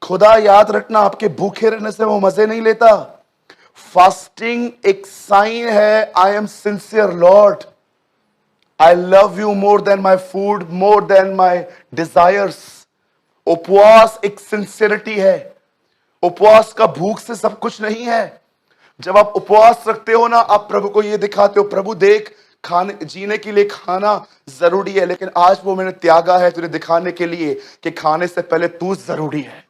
खुदा याद रखना, आपके भूखे रहने से वो मजे नहीं लेता। फास्टिंग एक साइन है, I am sincere Lord, I love you more than my food, more than my desires. उपवास एक सिंसियरिटी है। उपवास का भूख से सब कुछ नहीं है। जब आप उपवास रखते हो ना, आप प्रभु को ये दिखाते हो, प्रभु देख, खाने जीने के लिए खाना जरूरी है, लेकिन आज वो मैंने त्यागा है तुझे दिखाने के लिए कि खाने से पहले तू जरूरी है।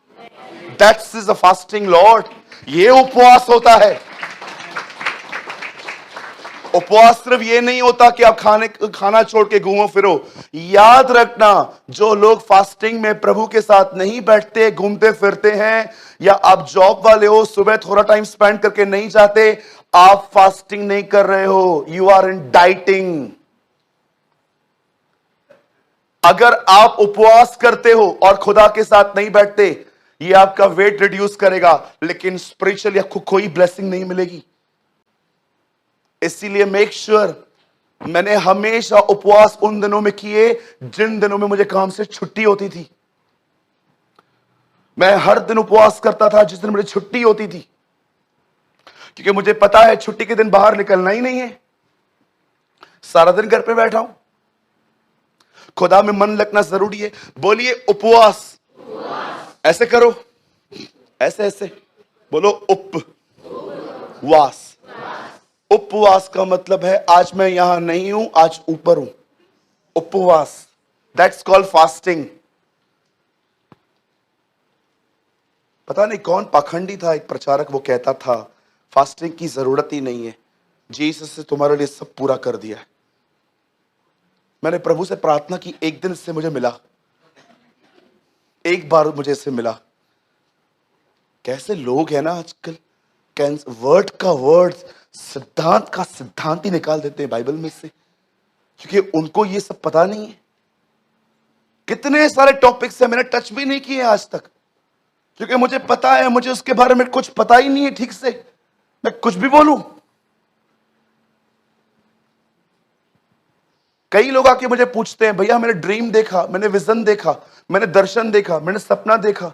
That's is a fasting Lord. ये उपवास होता है। उपवास सिर्फ ये नहीं होता कि आप खाना छोड़ के घूमो फिरो। याद रखना, जो लोग फास्टिंग में प्रभु के साथ नहीं बैठते, घूमते फिरते हैं, या आप जॉब वाले हो, सुबह थोड़ा टाइम स्पेंड करके नहीं जाते, आप फास्टिंग नहीं कर रहे हो, यू आर इन डाइटिंग। अगर आप उपवास करते हो और खुदा के साथ नहीं बैठते, ये आपका वेट रिड्यूस करेगा, लेकिन स्पिरिचुअल या कोई ब्लेसिंग नहीं मिलेगी। इसीलिए मेक श्योर, मैंने हमेशा उपवास उन दिनों में किए जिन दिनों में मुझे काम से छुट्टी होती थी। मैं हर दिन उपवास करता था जिस दिन मुझे छुट्टी होती थी, क्योंकि मुझे पता है छुट्टी के दिन बाहर निकलना ही नहीं है, सारा दिन घर पे बैठा हूं। खुदा में मन लगना जरूरी है। बोलिए उपवास। ऐसे करो, ऐसे ऐसे बोलो, उपवास। उपवास का मतलब है आज मैं यहां नहीं हूं, आज ऊपर हूं। उपवास, दैट्स कॉल्ड फास्टिंग। पता नहीं कौन पाखंडी था, एक प्रचारक, वो कहता था फास्टिंग की जरूरत ही नहीं है, जीसस ने तुम्हारे लिए सब पूरा कर दिया है। मैंने प्रभु से प्रार्थना की, एक दिन इससे मुझे मिला, एक बार मुझे इससे मिला। कैसे लोग हैं ना आजकल, वर्ड का वर्ड, सिद्धांत का सिद्धांत ही निकाल देते हैं बाइबल में से, क्योंकि उनको ये सब पता नहीं है। कितने सारे टॉपिक्स हैं मैंने टच भी नहीं किए आज तक, क्योंकि मुझे पता है, मुझे उसके बारे में कुछ पता ही नहीं है ठीक से, मैं कुछ भी बोलूं। कई लोग आके मुझे पूछते हैं, भैया मैंने ड्रीम देखा, मैंने विजन देखा, मैंने दर्शन देखा, मैंने सपना देखा।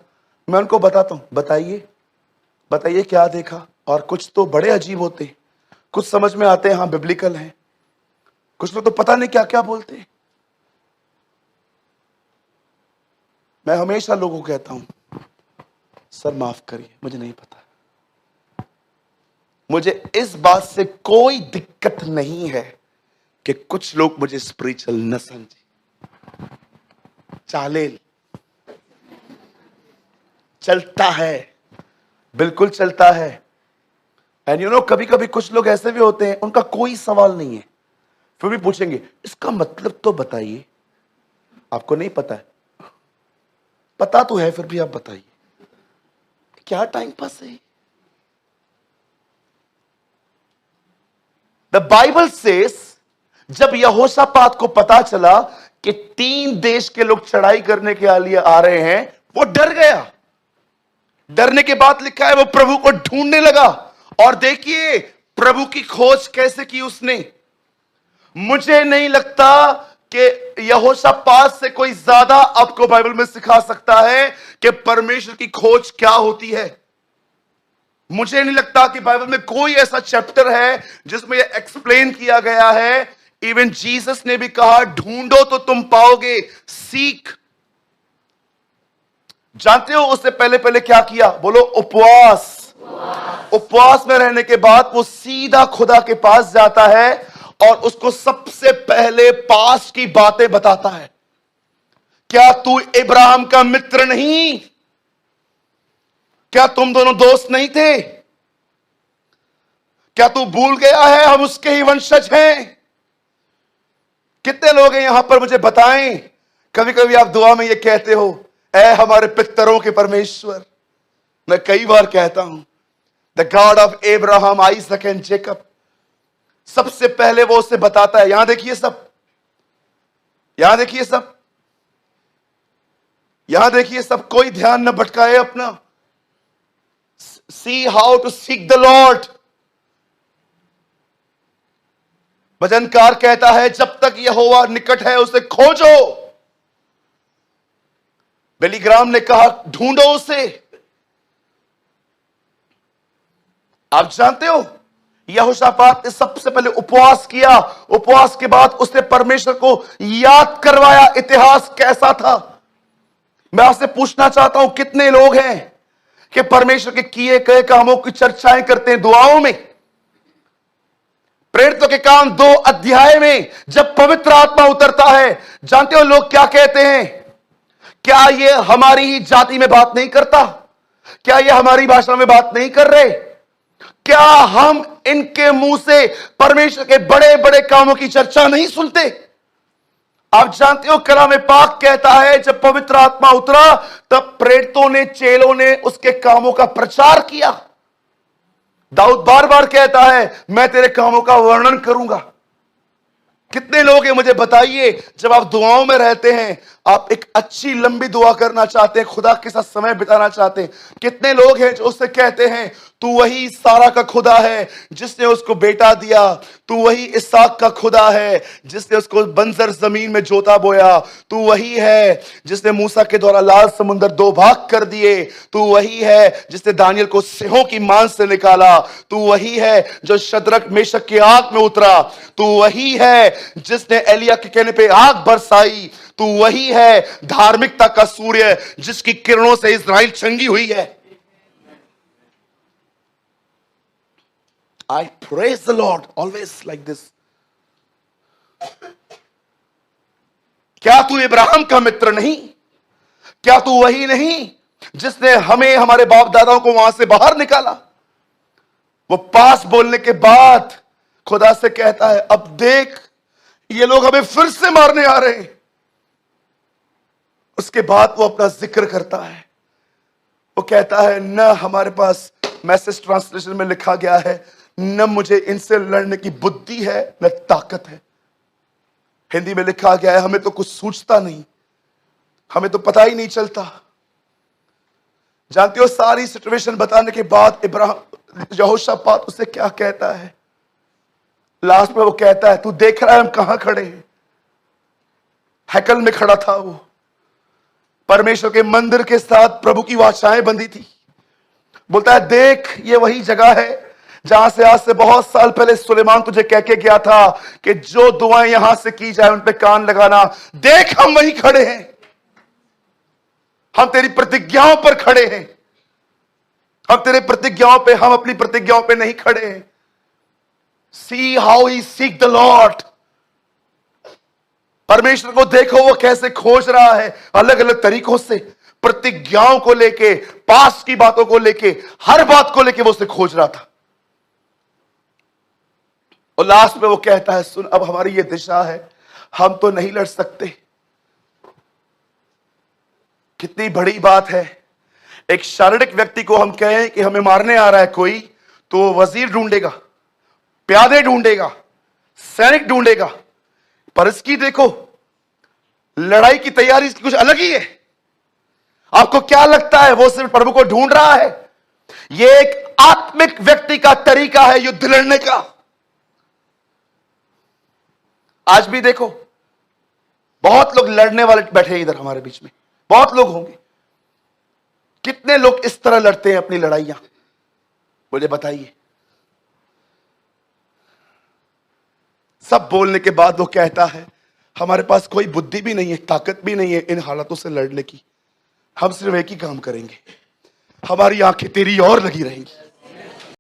मैं उनको बताता हूं, बताइए बताइए क्या देखा। और कुछ तो बड़े अजीब होते हैं, कुछ समझ में आते हैं, हाँ बिब्लिकल हैं, कुछ लोग तो पता नहीं क्या क्या बोलते हैं। मैं हमेशा लोगों को कहता हूं, सर माफ करिए, मुझे नहीं पता। मुझे इस बात से कोई दिक्कत नहीं है कि कुछ लोग मुझे स्पिरिचुअल न समझे। चालेल चलता है, बिल्कुल चलता है। एंड यू नो, कभी कभी कुछ लोग ऐसे भी होते हैं, उनका कोई सवाल नहीं है, फिर भी पूछेंगे इसका मतलब तो बताइए। आपको नहीं पता है, पता तो है, फिर भी आप बताइए, क्या टाइम पास है। द बाइबल सेज, जब यहोशापात को पता चला कि 3 देश के लोग चढ़ाई करने के लिए आ रहे हैं, वो डर गया। डरने के बाद लिखा है वो प्रभु को ढूंढने लगा। और देखिए प्रभु की खोज कैसे की उसने। मुझे नहीं लगता कि यहोशापात से कोई ज्यादा आपको बाइबल में सिखा सकता है कि परमेश्वर की खोज क्या होती है। मुझे नहीं लगता कि बाइबल में कोई ऐसा चैप्टर है जिसमें यह एक्सप्लेन किया गया है। इवन जीसस ने भी कहा, ढूंढो तो तुम पाओगे, सीख। जानते हो उससे पहले पहले क्या किया? बोलो उपवास। उपवास में रहने के बाद वो सीधा खुदा के पास जाता है और उसको सबसे पहले पास की बातें बताता है। क्या तू इब्राहिम का मित्र नहीं? क्या तुम दोनों दोस्त नहीं थे? क्या तू भूल गया है हम उसके ही वंशज हैं? कितने लोग हैं यहां पर, मुझे बताएं। कभी कभी आप दुआ में ये कहते हो, ऐ हमारे पितरों के परमेश्वर। मैं कई बार कहता हूं, the God of Abraham, Isaac and Jacob. सबसे पहले वो उसे बताता है, यहां देखिए सब, यहां देखिए सब, यहां देखिए सब, कोई ध्यान न भटकाए अपना। See how to seek the Lord. भजनकार कहता है, जब तक यहोवा निकट है उसे खोजो। बिली ग्राहम ने कहा ढूंढो उसे। आप जानते हो यहोशापात ने सबसे पहले उपवास किया। उपवास के बाद उसने परमेश्वर को याद करवाया इतिहास कैसा था। मैं आपसे पूछना चाहता हूं कितने लोग हैं कि परमेश्वर के किए गए कामों की चर्चाएं करते हैं दुआओं में। प्रेरितों के काम 2 अध्याय में जब पवित्र आत्मा उतरता है, जानते हो लोग क्या कहते हैं? क्या ये हमारी ही जाति में बात नहीं करता? क्या ये हमारी भाषा में बात नहीं कर रहे? क्या हम इनके मुंह से परमेश्वर के बड़े बड़े कामों की चर्चा नहीं सुनते? आप जानते हो कलाम पाक कहता है जब पवित्र आत्मा उतरा तब प्रेरितों ने, चेलों ने उसके कामों का प्रचार किया। दाऊद बार बार कहता है मैं तेरे कामों का वर्णन करूंगा। कितने लोग हैं मुझे बताइए, जब आप दुआओं में रहते हैं, आप एक अच्छी लंबी दुआ करना चाहते हैं, खुदा के साथ समय बिताना चाहते हैं, कितने लोग हैं जो उससे कहते हैं तू वही सारा का खुदा है जिसने उसको बेटा दिया, तू वही इसहाक का खुदा है जिसने उसको बंजर जमीन में जोता बोया, तू वही है जिसने मूसा के द्वारा लाल समुंदर 2 भाग कर दिए, तू वही है जिसने दानियल को सिंहों की मांस से निकाला, तू वही है जो शद्रक मेशक की आग में उतरा, तू वही है जिसने एलिया के कहने पे आग बरसाई, तू वही है धार्मिकता का सूर्य जिसकी किरणों से इस्राएल चंगी हुई है। I praise the Lord always like this. क्या तू इब्राहिम का मित्र नहीं? क्या तू वही नहीं जिसने हमें, हमारे बाप दादाओं को वहां से बाहर निकाला? वो पास बोलने के बाद खुदा से कहता है अब देख ये लोग हमें फिर से मारने आ रहे हैं। उसके बाद वो अपना जिक्र करता है, वो कहता है न हमारे पास, मैसेज ट्रांसलेशन में लिखा गया है, न मुझे इनसे लड़ने की बुद्धि है न ताकत है। हिंदी में लिखा गया है हमें तो कुछ सूझता नहीं, हमें तो पता ही नहीं चलता। जानते हो सारी सिचुएशन बताने के बाद इब्राहिम, यहोशापात उसे क्या कहता है? लास्ट में वो कहता है तू देख रहा है हम कहां खड़े हैं? हैकल में खड़ा था वो, परमेश्वर के मंदिर के साथ प्रभु की वाचाएं बंधी थी। बोलता है देख ये वही जगह है जहां से आज से बहुत साल पहले सुलेमान तुझे कह के गया था कि जो दुआएं यहां से की जाए उन पे कान लगाना। देख हम वहीं खड़े हैं, हम तेरी प्रतिज्ञाओं पर खड़े हैं, हम तेरे प्रतिज्ञाओं पे, हम अपनी प्रतिज्ञाओं पे नहीं खड़े हैं। See how he seek the Lord. परमेश्वर को देखो वो कैसे खोज रहा है, अलग अलग तरीकों से, प्रतिज्ञाओं को लेके, पास की बातों को लेके, हर बात को लेके वो उसे खोज रहा था। और लास्ट में वो कहता है सुन अब हमारी ये दिशा है, हम तो नहीं लड़ सकते। कितनी बड़ी बात है, एक शारीरिक व्यक्ति को हम कहें कि हमें मारने आ रहा है कोई, तो वो वजीर ढूंढेगा, प्यादे ढूंढेगा, सैनिक ढूंढेगा, पर इसकी देखो लड़ाई की तैयारी इसकी कुछ अलग ही है। आपको क्या लगता है वो सिर्फ प्रभु को ढूंढ रहा है? यह एक आत्मिक व्यक्ति का तरीका है युद्ध लड़ने का। आज भी देखो बहुत लोग लड़ने वाले बैठे हैं इधर हमारे बीच में, बहुत लोग होंगे। कितने लोग इस तरह लड़ते हैं अपनी लड़ाइयां, मुझे बताइए। सब बोलने के बाद वो कहता है हमारे पास कोई बुद्धि भी नहीं है, ताकत भी नहीं है इन हालातों से लड़ने की। हम सिर्फ एक ही काम करेंगे, हमारी आंखें तेरी ओर लगी रहेंगी।